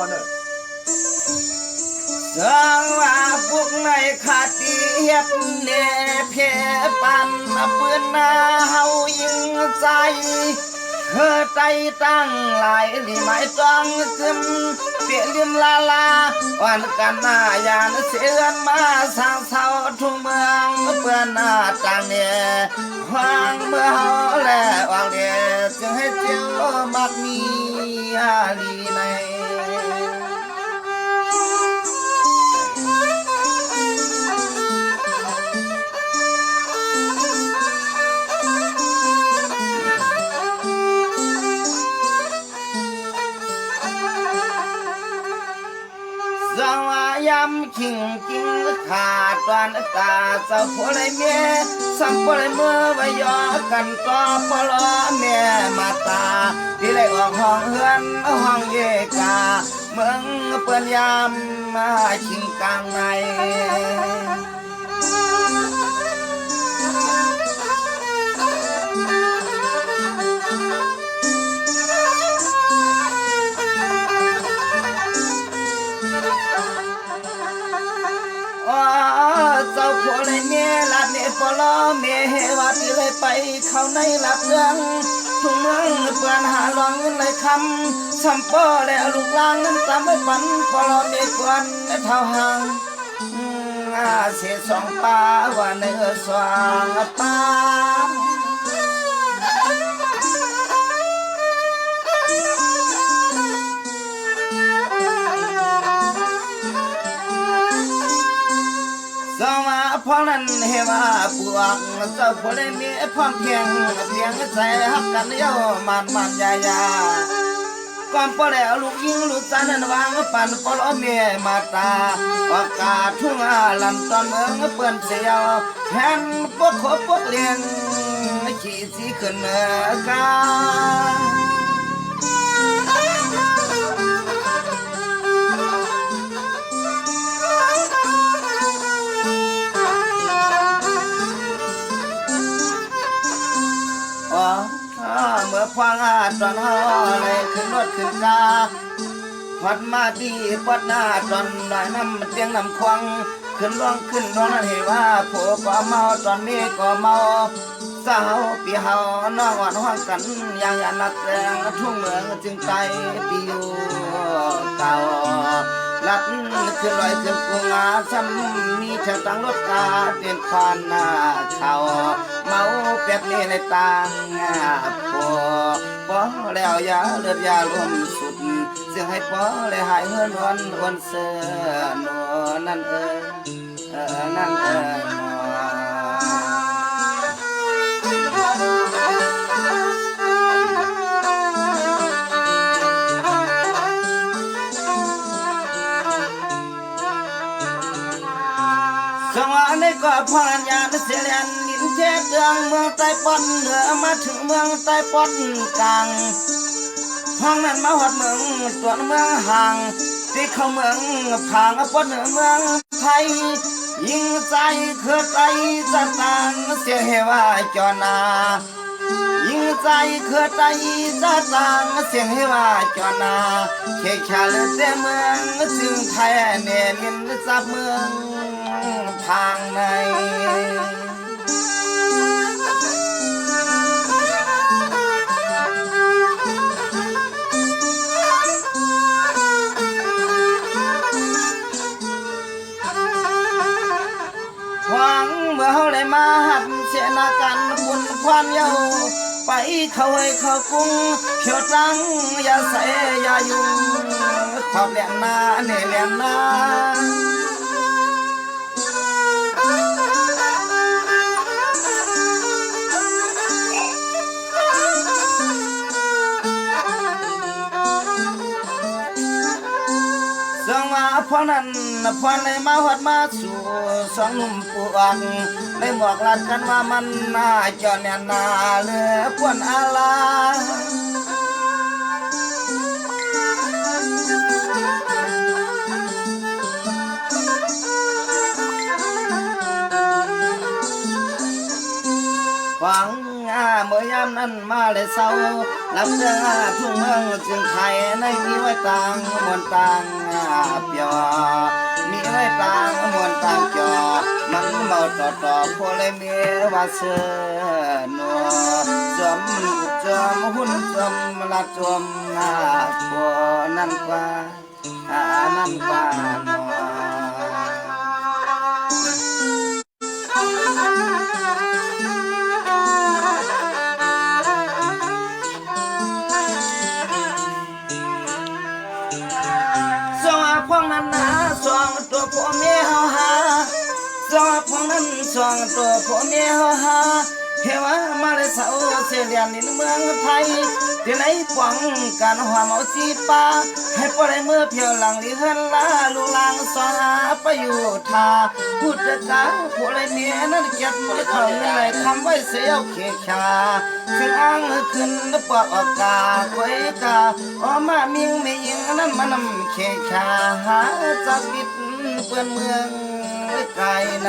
เนอะเสียงว่าพวกในขาตีเฮ็ดเนเพปันปืนหน้าเฮายิงใจเธอใจตั้งหลายลีไม้ต้องซึมเปียลิมลาลาวันกันหน้ายานเสียนมาสร้างเสาทุ่งเมืองเปื้อนหน้าต่างเนี่ยควางเมื่อเฮาแลวางเดียจึงให้เจ้ามักมีอาลีในยำขิงกิงขาดตอนตาเจ้าพลเมียสัมพลเมื่อไว้ยอกันต่อพลเมียมาตาที่เลยออกห้องเฮือนห้องเยกาเมืองเปิ้นยำมาขิงกลางในเจ้าพลเมียลัดเนปลอเมียเฮวัดเลยไปเข้าในหลับเรื่องทุ่งเมืองเปื่อนหาลองเงินเลยคำสัมปอและลูกลางนั้นตามไม่ปันปลอเมียกวนเท่าหางเสียสองป้าว่าเนื้อสว่างป้าพอนั้นเฮว่าปวกเจ้าพลเมียพร้อมเพียงใจฮักกันเย้ามันยายาก่อนพอแล้วลูกยิงลูกสานนั้นวางปั่นปลอเมียมาตาอากาศทุ่งลำตอนเมืองเปื้อนเสียวแทนพวกขบพวกเลี้ยงขี่สีขึ้นเนื้อกาเมื่อควางตอนหอเลยขึ้นรถขึ้นกาพัดมาที่ปัดหน้าตอนได้น้ำเตียงน้ำควงขึ้นร้องนั่นเห็นว่าผัวก็เมาตอนนี้ก็เมาสาวปีเฮาน้องอ่อนห้องกันอย่างนักแรงทุ่งเมืองจึงใจปีอยู่เก่าลัดขึ้นลอยขึ้นกุงาซ้ำมีเธอตั้งรถกาเตียนควานหน้าเขาเมาเปียกนี่ในตางพอแล้วอย่าเลือดยารวมสุดเสียงให้พอเลยหายเฮือนวันเสือหนอนั่นนั่นสวรรค์ก็พลัญญาเสียแลนดินเจ็ดเดืองเมืองใต้ปอนเหนือมาถึงเมืองใต้ปอนกลางห้องนั้นมาหอดเมืองตัวเมืองห่างที่เข้าเมืองผางปอนเหนือเมืองไทยยิงใจเคือใจจะต่างเสียเหว่าจอนายิงใจเคือใจจะต่างเสียงให้ว่าจอนาเขกชาลเตเมืองจึงไทยเนลินจับเมืองทางในหวังเมื่อเขาได้มาหัดเสนากันบุญความเย้าไปเขาให้เขากุ้งเขียวจังอย่าใส่อย่ายุ่งขอบแหลมนาเนแหลมนาพอนั้นพอในมาหอดมาสู่สองหนุ่มปวกในหมวกลัดกันว่ามันน่าจอแน่นาเลือพวนอาลาฟังเมื่อยามนั้นมา มาเลยเศร้ารับเรื่องทุ่งเมืองจึงไทยในมีไว้ต่างมวลต่างเปียวมีไว้ต่างมวลต่างจอมันเมาต่อโพเลยเมียว่าเสือนัวจอมหุ่นจอมละจอมกัวนั่นกว่านั่นกว่านัวพวกนั้นนะสองตัวพ่อแม่เฮาหาสองพวกนั้นสองตัวพ่อแม่เฮาหาเฮว่ามาเลยเสาเสียเรียนในเมืองไทยที่ไหนป้องการหัวเมาจีป้าให้ปล่อยมือเพียวหลังลิเฮือนลาลูลางสวาไปอยู่ทาพูดกาผู้ไรเมียนั่นเก็บไม่เข้าเงินเลยทำไว้เสียวเขชาซึ่งอ้างขึ้นปอกอากาคอยกาออกมามิงไม่ยิงนั้นมานำเขชาหาจากบิดเปื้อนเมืองไกลใน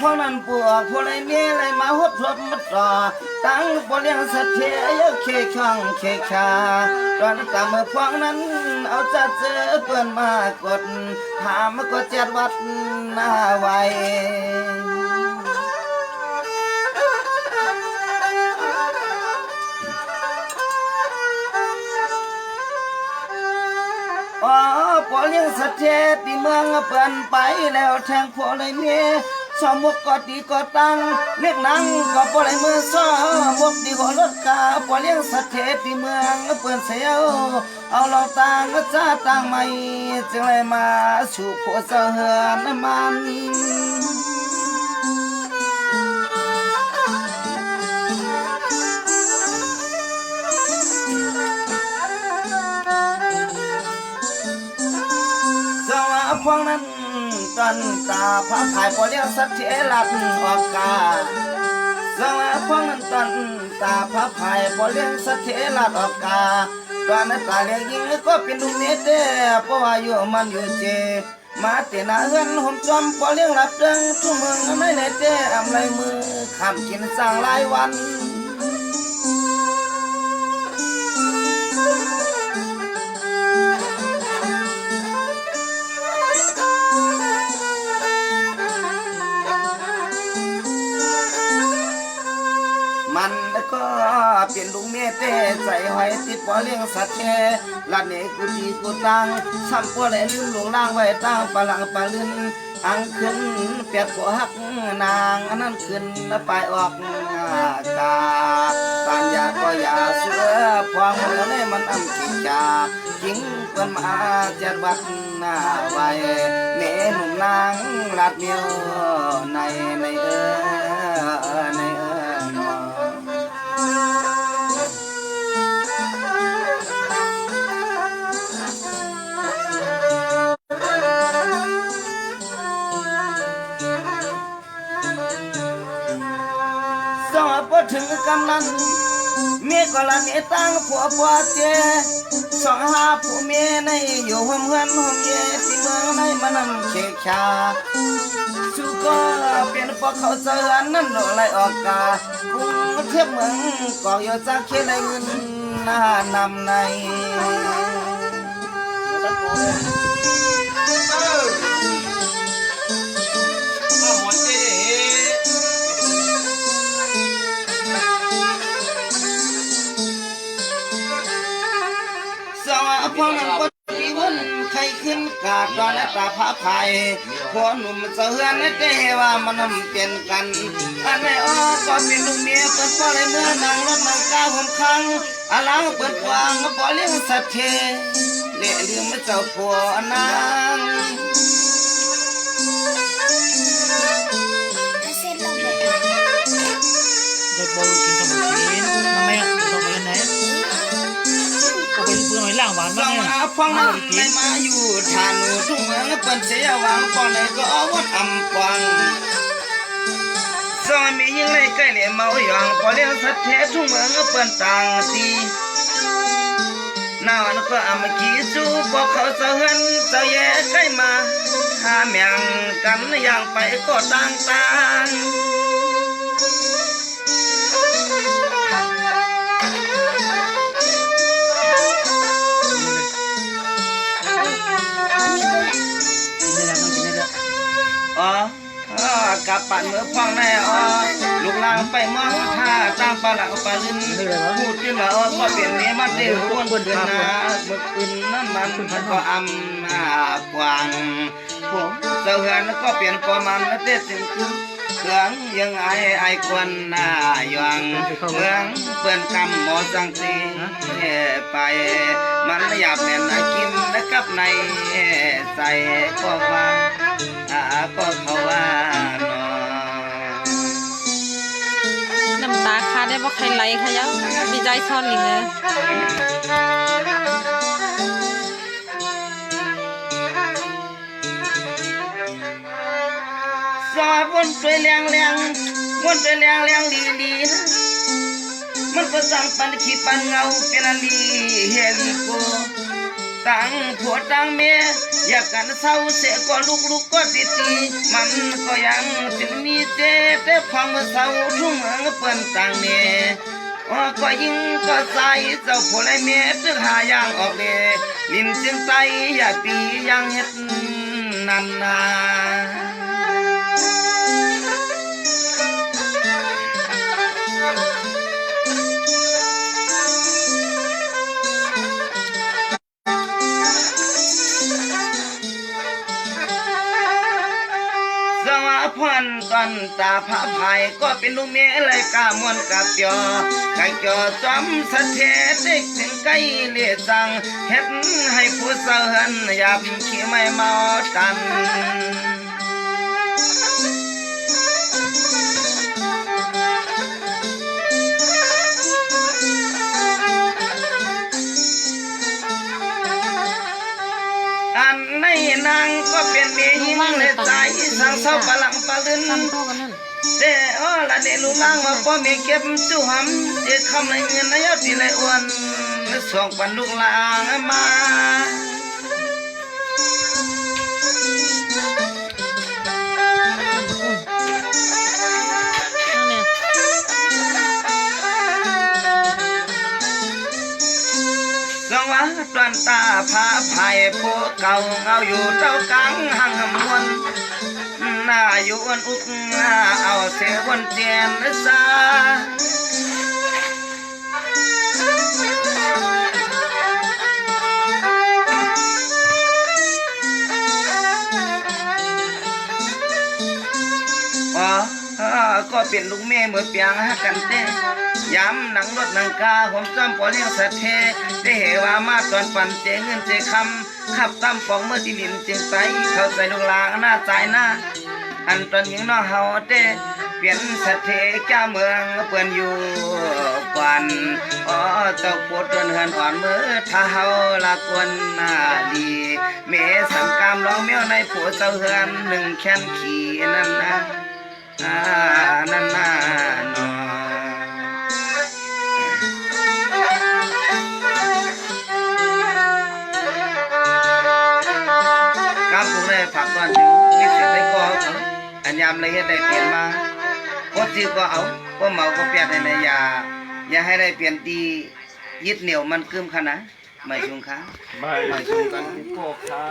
พวกนั้นปวกพวกไรเมียไรมาหดทบมัดต่อตั้งบริยังสัตย์เทียเคช่องเคชาตอนตามเมื่อพวกนั้นเอาจะเจอเพื่อนมากดถามก็เจ็ดวัดหน้าไว้พอเลี้ยงสัตว์เทที่เมืองเปิ่นไปแล้วแทงพอเลยเมียสอมกก็ดีก็ตั้งเล็กนังก็พอเลยมือซ้อมกดีก็รถกาพอเลี้ยงสัตว์เทที่เมืองเปิ่นเสียวเอาเราต่างก็จ้าต่างไม่จึงเลยมาสู่ผัวเสือนมันพวกนั้นกันตาพระขายพอเลี้ยงสัตว์เทลัดออกกาสวัสดิ์พวกนั้นกันตาพระขายพอเลี้ยงสัตว์เทลัดออกกาตอนนั้นตาเลี้ยงยิงก็เป็นลุงเนเต้เพราะว่าอยู่มันอยู่เจมาเตนาเฮือนห่มจอมพอเลี้ยงหลับเดิงทุ่งเมืองไม่เนเต้อำไรมือขำกินสร้างหลายวันมันก็เป็นลุงเมียเต้ใส่หอยติดพอเลี้ยงสัตว์แค่ลัดเนกูดีกูตังซ้ำพวกไหนลืมหลวงล่างไว้ตั้งปลังปะลืนอังขึ้นเปียกหัวหักนางอันนั้นขึ้นไปออกกาตานยาก็ยาเสือพวงเมื่อในมันอำกินจาจิงเปิ้นมาเจ็ดวัดหน้าไว้เมหนุ่มนางลัดเมียวในในในถึงกำนันเมียก็ละเมียตั้งผัวผัวเจสองหาผู้เมียในอยู่ห่มเฮือนห่มเย่ที่เมืองในมันนำเชชาสุก็เป็นพวกเขาเสือนั่นโดนไล่ออกกาคุ้มเทียบเมืองก็อยู่จากเขตไรเงินหน้านำในพวกนั้นก็ตีวุ่นใครขึ้นกาดตอนตาพระไผ่พวกหนุ่มเสือในเตว่ามันเปลี่ยนกันอันไม่ออกก็เป็นลูกเมียเปิดพอเลยเมื่อนางรถนางก้าวห่มคังอาลังเปิดวางก็พอเลี้ยงสัตว์เทเลี้ยลืมเจ้าผัวนางเด็กบอลกินขนมจีนทำไมอ่ะเราไปกันไหนก็เป็นเพื่อนไม่ล่างหวานมากเนี่ยพวกนั้นไม่มาอยู่ทานูทุ่งเมืองเปิ้นเสียวางพอไหนก็เอาวัดอำกวางส สองมียิงในใกล้เลยเมาหยองพอเลี้ยงสัตว์แท้ทุ่งเมืองเปิ้นต่างตีน่าวันก็อามาขี่จูบอกเขาเสาเฮินเสาแย่ใกล้มาหาเมียงกันอย่างไปก็ต่างอ๋อกับปั่นเมื่อฟังแน่อ๋อลูกลางไปมองท่าตามปลาหลังปลาลิ้นพูดขึ้นมาอ๋อก็เปลี่ยนนี้มาเดี๋ยวคนเดินนาเมื่อคืนนั้นมันก็อำกวางผมเจ้าเหือนก็เปลี่ยนประมาณเต้ถึงคืนเครื่องยังไอควันหน้าหยองเครื่องเปื่อนกำหมอสังตีไปมันหยาบแน่นกินนะครับในใส่ก็ว่าก็เขาว่าน้ำตาคาได้ว่าใครไล่ขยับดีใจซ่อนหลิงเลยสาบวนไปเลี้ยงวนไปเลี้ยงลีนะมันก็สั่งปันขี้ปันเงาเป็นอันลีเฮลิโกตั้งผัวตั้งเมียอยากกันเศร้าเสียก็ลูกก็ตีมันก็ยังถึงมีเจ๊แต่ความเมื่อเศร้าทุ่งเมืองเปิ้นต่างเมียก็ยิงก็ใส่เจ้าผัวและเมียตึกหาอย่างออกเลยลิ้นเสียงใจอย่าปียังเฮ็ดนันนาพันตอนตาผาภายก็เป็นลูกเมียเลยกามวนกับจอไก่จอจอมสะเทเด็กถึงไก่เลี้ยสังเฮ็ดให้ผู้เสาเฮินยับขี้ไม่เมาตันอันในนางก็เป็นเมียยิงเลยใจสังเศร้าปลังปะลึนเด้อละเดลูล่างมาป้อมีเก็บจุหำเด็กคำในเงินนายตีเลยอ้วนส่งปันลูกลางมาสวัสดิ์ตอนตาผาภายผู้เก่าเงาอยู่เจ้ากลางหังมวนหน้าอยู่อันอุกเอาเสวันเจียนซาก็เป็นลูกแม่เมื่อเปียงกันเต้ย้ำหนังรถหนังกาผมจำปอเลี้ยงสะเทได้เหว่ามาตอนปั่นเจเงินเจคำขับตามปองเมื่อที่ลินจึงไปเข้าใจลูกลางหน้าใจหน้าอันตอนยิงน้องเฮาเต้เปลี่ยนสะเทแก้เมืองเปื่อนอยู่ก่อนเจ้าปวดเดินเหินอ่อนมือถ้าเฮาละกวนหน้าดีเมสังกามร้องเมียวในผัวเจ้าเฮือนหนึ่งแค้นขี่นั่นนะนั่นน่ะนอครับพวกได้ฝากก่อนถึงนี่เสร็จได้ก็อันยามเลยได้เปลี่ยนมาก็จื้อก็เอาก็เมาก็เปลี่ยนในอย่าให้ได้เปลี่ยนตียึดเหนี่ยวมันกึ้มขนาดไม่ชุงค้าไม่ชุงกันพวกค้า